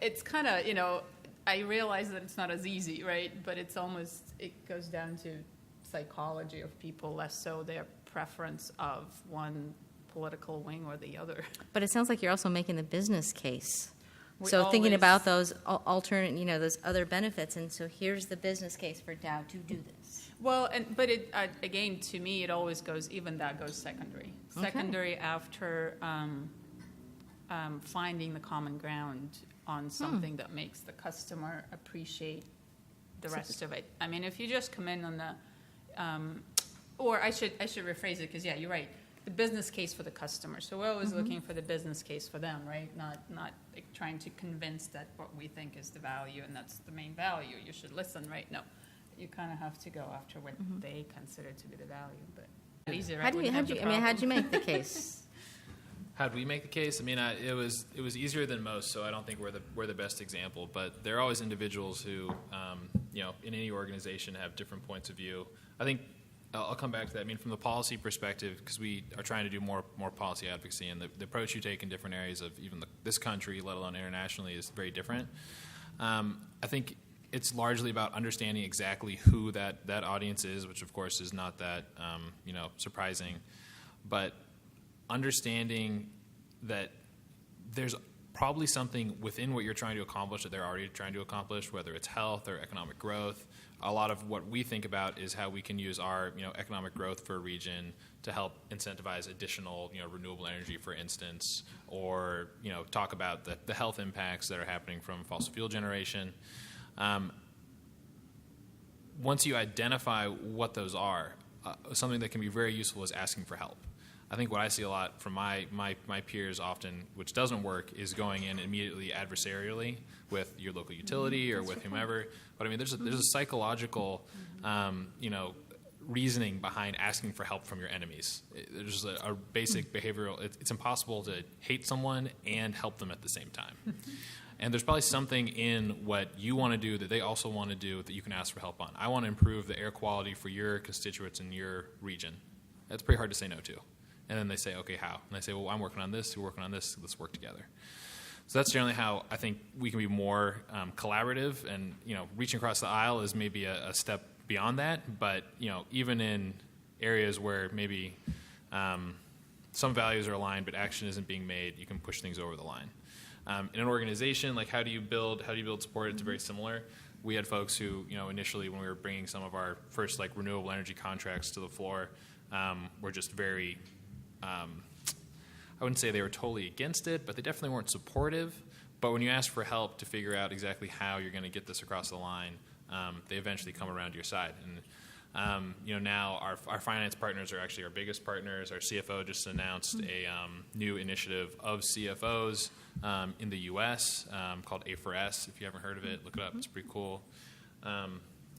Speaker 3: It's kind of, I realize that it's not as easy, right? But it goes down to psychology of people, less so their preference of one political wing or the other.
Speaker 1: But it sounds like you're also making the business case.
Speaker 3: We
Speaker 1: So thinking
Speaker 3: always-
Speaker 1: about those alternate, those other benefits, and so here's the business case for Dow to do this.
Speaker 3: Well, but again, to me, it always goes, even that goes secondary.
Speaker 1: Okay.
Speaker 3: Secondary after finding the common ground on something that makes the customer appreciate the rest of it. I mean, if you just come in on the, or I should rephrase it, because you're right. The business case for the customer. So we're always looking for the business case for them, right? Not like trying to convince that what we think is the value and that's the main value. You should listen, right? No, you kind of have to go after what they consider to be the value. But easy, right?
Speaker 1: How'd you make the case?
Speaker 2: How'd we make the case? I mean, it was easier than most, so I don't think we're the best example. But there are always individuals who, in any organization have different points of view. I think I'll come back to that. I mean, from the policy perspective, because we are trying to do more policy advocacy, and the approach you take in different areas of even this country, let alone internationally, is very different. I think it's largely about understanding exactly who that audience is, which of course is not that surprising, but understanding that there's probably something within what you're trying to accomplish that they're already trying to accomplish, whether it's health or economic growth. A lot of what we think about is how we can use our economic growth for a region to help incentivize additional renewable energy, for instance, or talk about the health impacts that are happening from fossil fuel generation. Once you identify what those are, something that can be very useful is asking for help. I think what I see a lot from my peers often, which doesn't work, is going in immediately adversarially with your local utility or with whomever. But I mean, there's a psychological, reasoning behind asking for help from your enemies. There's a basic behavioral. It's impossible to hate someone and help them at the same time. And there's probably something in what you want to do that they also want to do that you can ask for help on. I want to improve the air quality for your constituents in your region. That's pretty hard to say no to. And then they say, okay, how? And I say, well, I'm working on this, you're working on this, let's work together. So that's generally how I think we can be more collaborative, and reaching across the aisle is maybe a step beyond that. But even in areas where maybe some values are aligned but action isn't being made, you can push things over the line. In an organization, like how do you build support? It's very similar. We had folks who initially when we were bringing some of our first renewable energy contracts to the floor, were just very I wouldn't say they were totally against it, but they definitely weren't supportive. But when you ask for help to figure out exactly how you're going to get this across the line, they eventually come around to your side. And now our finance partners are actually our biggest partners. Our CFO just announced a new initiative of CFOs in the U.S. Called A4S. If you haven't heard of it, look it up. It's pretty cool.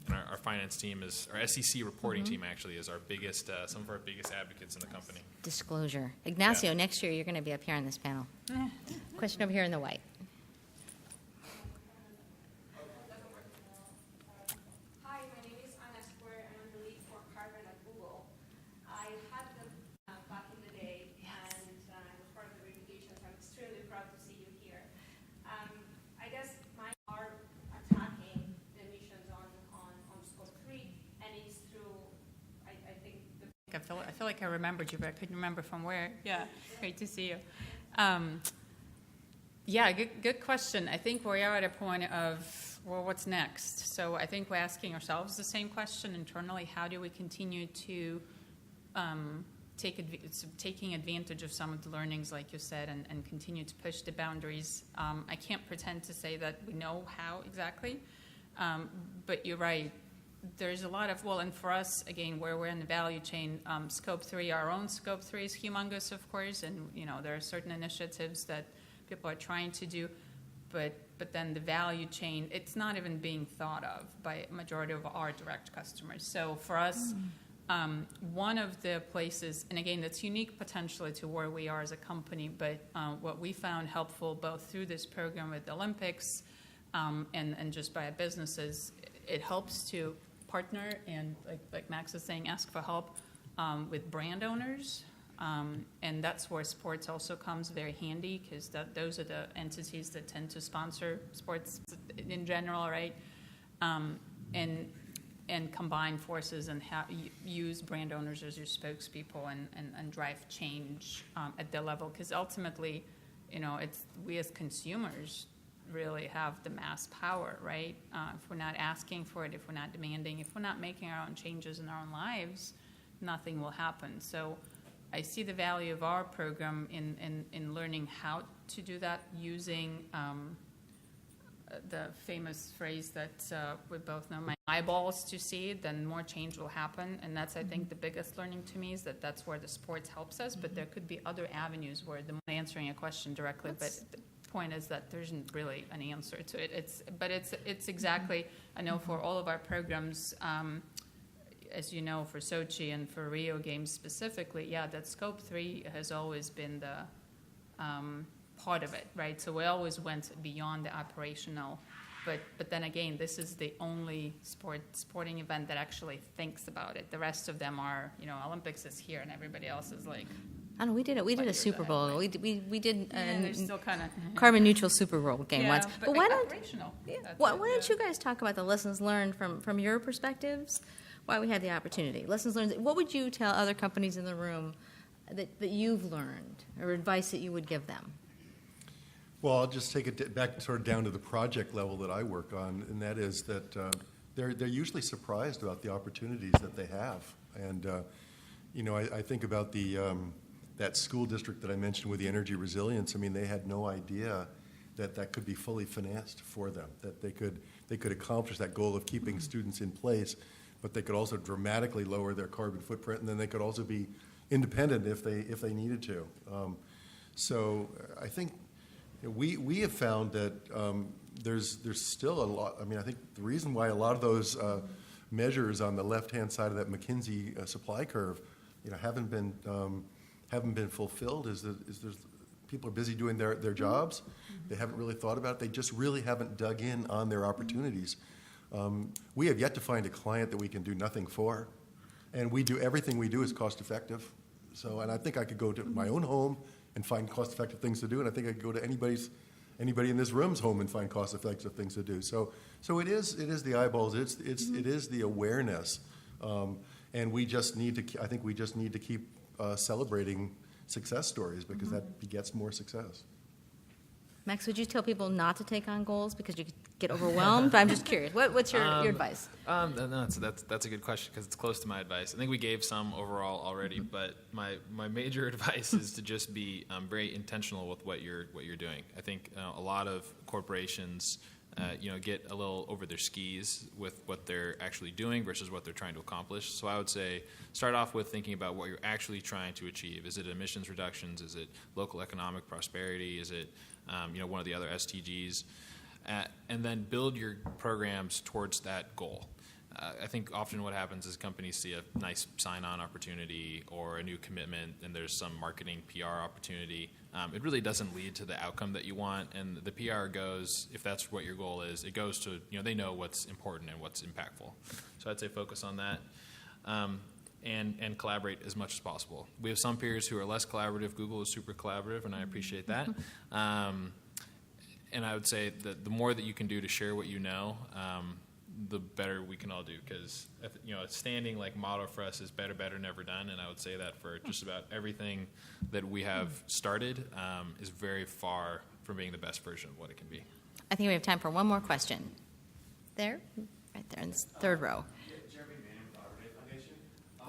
Speaker 2: And our finance team our SEC reporting team actually is our biggest, some of our biggest advocates in the company.
Speaker 1: Disclosure. Ignacio, next year you're going to be up here on this panel. Question over here in the white.
Speaker 7: Hi, my name is Anastasia Behr, and I'm the lead for carbon at Google. I had them back in the day, and I was part of the verification, so I'm extremely proud to see you here. I guess mine are attacking the emissions on Scope 3, and it's through, I think,
Speaker 3: I feel like I remembered you, but I couldn't remember from where. Yeah, great to see you. Yeah, good question. I think we are at a point of, well, what's next? So I think we're asking ourselves the same question internally. How do we continue to taking advantage of some of the learnings, like you said, and continue to push the boundaries? I can't pretend to say that we know how exactly, but you're right. There's a lot of, and for us, again, where we're in the value chain, Scope 3, our own Scope 3 is humongous, of course, and, there are certain initiatives that people are trying to do, but then the value chain, it's not even being thought of by a majority of our direct customers. So for us, one of the places, and again, that's unique potentially to where we are as a company, but what we found helpful both through this program with the Olympics and just by businesses, it helps to partner and, like Max is saying, ask for help with brand owners. And that's where sports also comes very handy, because those are the entities that tend to sponsor sports in general, right? And combine forces and use brand owners as your spokespeople and drive change at their level. Because ultimately, it's we as consumers really have the mass power, right? If we're not asking for it, if we're not demanding, if we're not making our own changes in our own lives, nothing will happen. So I see the value of our program in learning how to do that using the famous phrase that we both know, my eyeballs to see it, then more change will happen. And that's, I think, the biggest learning to me is that's where the sports helps us, but there could be other avenues where I'm not answering a question directly, but the point is that there isn't really an answer to it. It's exactly, I know for all of our programs, as you know, for Sochi and for Rio Games specifically, that Scope 3 has always been the part of it, right? So we always went beyond the operational, but then again, this is the only sporting event that actually thinks about it. The rest of them are, Olympics is here, and everybody else is like.
Speaker 1: I know we did it. We did a Super Bowl. We did
Speaker 3: they're still kind of
Speaker 1: carbon neutral Super Bowl game once.
Speaker 3: But
Speaker 1: why
Speaker 3: operational.
Speaker 1: why don't you guys talk about the lessons learned from your perspectives? Why we had the opportunity. Lessons learned. What would you tell other companies in the room that you've learned, or advice that you would give them?
Speaker 4: Well, I'll just take it back sort of down to the project level that I work on, and that is that they're usually surprised about the opportunities that they have. And I think about that school district that I mentioned with the energy resilience. I mean, they had no idea that could be fully financed for them, that they could accomplish that goal of keeping students in place, but they could also dramatically lower their carbon footprint, and then they could also be independent if they needed to. So I think we have found that there's still a lot. I mean, I think the reason why a lot of those measures on the left-hand side of that McKinsey supply curve, haven't been fulfilled is there's people are busy doing their jobs. They haven't really thought about it. They just really haven't dug in on their opportunities. We have yet to find a client that we can do nothing for, and everything we do is cost effective. So, and I think I could go to my own home and find cost-effective things to do, and I think I could go to anybody in this room's home and find cost-effective things to do. So it is the eyeballs. It is the awareness, and we just need to keep celebrating success stories because that begets more success.
Speaker 1: Max, would you tell people not to take on goals because you get overwhelmed? But I'm just curious. What's your advice?
Speaker 2: No, that's a good question because it's close to my advice. I think we gave some overall already, but my major advice is to just be very intentional with what you're doing. I think a lot of corporations get a little over their skis with what they're actually doing versus what they're trying to accomplish. So I would say start off with thinking about what you're actually trying to achieve. Is it emissions reductions? Is it local economic prosperity? Is it one of the other SDGs? And then build your programs towards that goal. I think often what happens is companies see a nice sign-on opportunity or a new commitment, and there's some marketing PR opportunity. It really doesn't lead to the outcome that you want, and the PR goes, if that's what your goal is, it goes to, they know what's important and what's impactful. So I'd say focus on that and collaborate as much as possible. We have some peers who are less collaborative. Google is super collaborative, and I appreciate that. And I would say that the more that you can do to share what you know, the better we can all do. Because a standing motto for us is better, never done. And I would say that for just about everything that we have started is very far from being the best version of what it can be.
Speaker 1: I think we have time for one more question. There, right there in this third row.
Speaker 8: Jeremy Manning with Moderator Foundation. I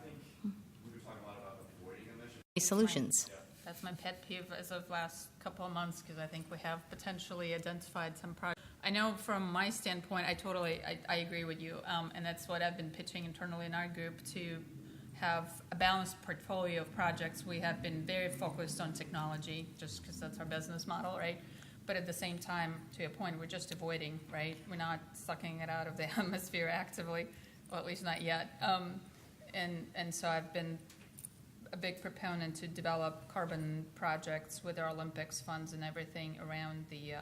Speaker 8: think we were talking a lot about avoiding emissions.
Speaker 1: Solutions.
Speaker 3: That's my pet peeve as of last couple of months because I think we have potentially identified some projects. I know from my standpoint, I agree with you, and that's what I've been pitching internally in our group to have a balanced portfolio of projects. We have been very focused on technology just because that's our business model, right? But at the same time, to your point, we're just avoiding, right? We're not sucking it out of the atmosphere actively, well, at least not yet. And so I've been a big proponent to develop carbon projects with our Olympics funds and everything around the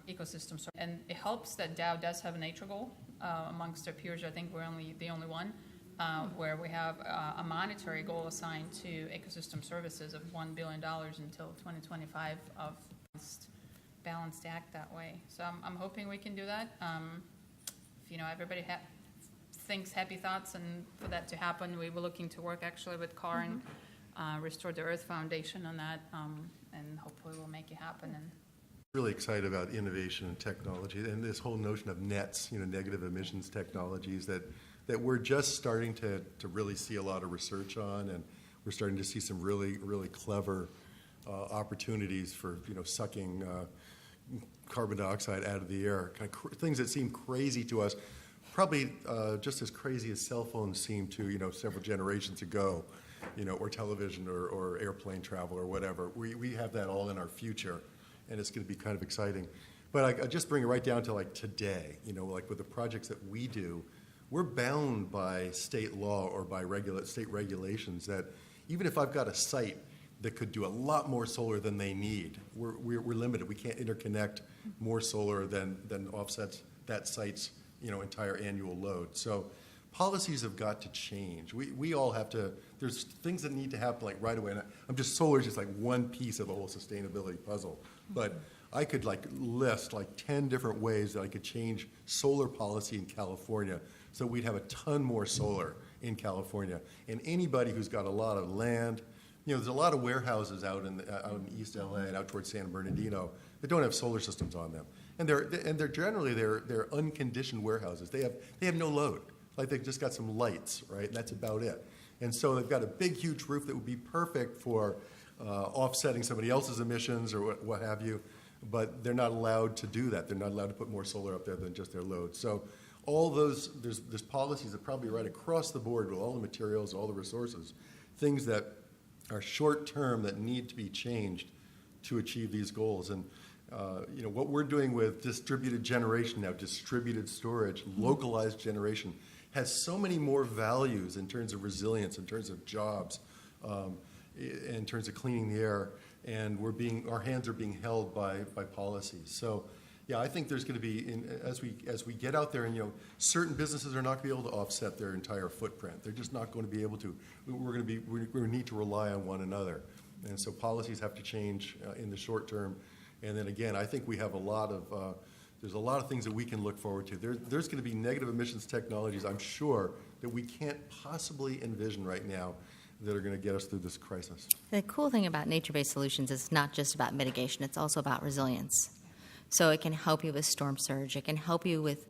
Speaker 3: ecosystem. And it helps that Dow does have a nature goal amongst our peers. I think we're the only one where we have a monetary goal assigned to ecosystem services of $1 billion until 2025 of balanced act that way. So I'm hoping we can do that. If everybody thinks happy thoughts, and for that to happen, we were looking to work actually with CAR and Restore the Earth Foundation on that, and hopefully we'll make it happen. And
Speaker 4: Really excited about innovation and technology and this whole notion of nets, negative emissions technologies that we're just starting to really see a lot of research on, and we're starting to see some really, really clever opportunities for sucking carbon dioxide out of the air, things that seem crazy to us. Probably just as crazy as cell phones seemed to, several generations ago, or television or airplane travel or whatever. We have that all in our future, and it's going to be kind of exciting. But I just bring it right down to today, with the projects that we do, we're bound by state law or by state regulations that even if I've got a site that could do a lot more solar than they need, we're limited. We can't interconnect more solar than offsets that site's entire annual load. So policies have got to change. We all have to, there's things that need to happen right away. And solar is just one piece of the whole sustainability puzzle. But I could list 10 different ways that I could change solar policy in California so we'd have a ton more solar in California. And anybody who's got a lot of land, there's a lot of warehouses out in East LA and out towards San Bernardino that don't have solar systems on them, and they're generally unconditioned warehouses. They have no load, like they've just got some lights, right? And that's about it. And so they've got a big, huge roof that would be perfect for offsetting somebody else's emissions or what have you, but they're not allowed to do that. They're not allowed to put more solar up there than just their load. So all those, there's policies that probably right across the board with all the materials, all the resources, things that are short-term that need to be changed to achieve these goals. And what we're doing with distributed generation now, distributed storage, localized generation, has so many more values in terms of resilience, in terms of jobs, in terms of cleaning the air, and our hands are being held by policies. So, yeah, I think there's going to be, as we get out there, and certain businesses are not going to be able to offset their entire footprint. They're just not going to be able to. We're going to need to rely on one another, and so policies have to change in the short term. And then again, I think we have there's a lot of things that we can look forward to. There's going to be negative emissions technologies, I'm sure, that we can't possibly envision right now that are going to get us through this crisis.
Speaker 1: The cool thing about nature-based solutions is it's not just about mitigation, it's also about resilience. So it can help you with storm surge, it can help you with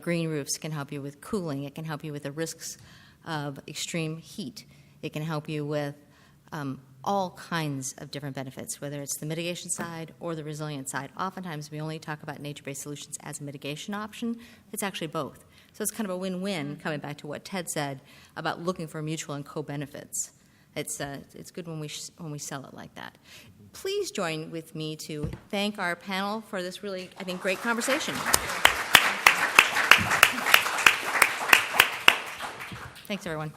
Speaker 1: green roofs, it can help you with cooling, it can help you with the risks of extreme heat, it can help you with all kinds of different benefits, whether it's the mitigation side or the resilience side. Oftentimes we only talk about nature-based solutions as a mitigation option. It's actually both. So it's kind of a win-win, coming back to what Ted said about looking for mutual and co-benefits. It's good when we sell it like that. Please join with me to thank our panel for this really, I think, great conversation. Thanks, everyone.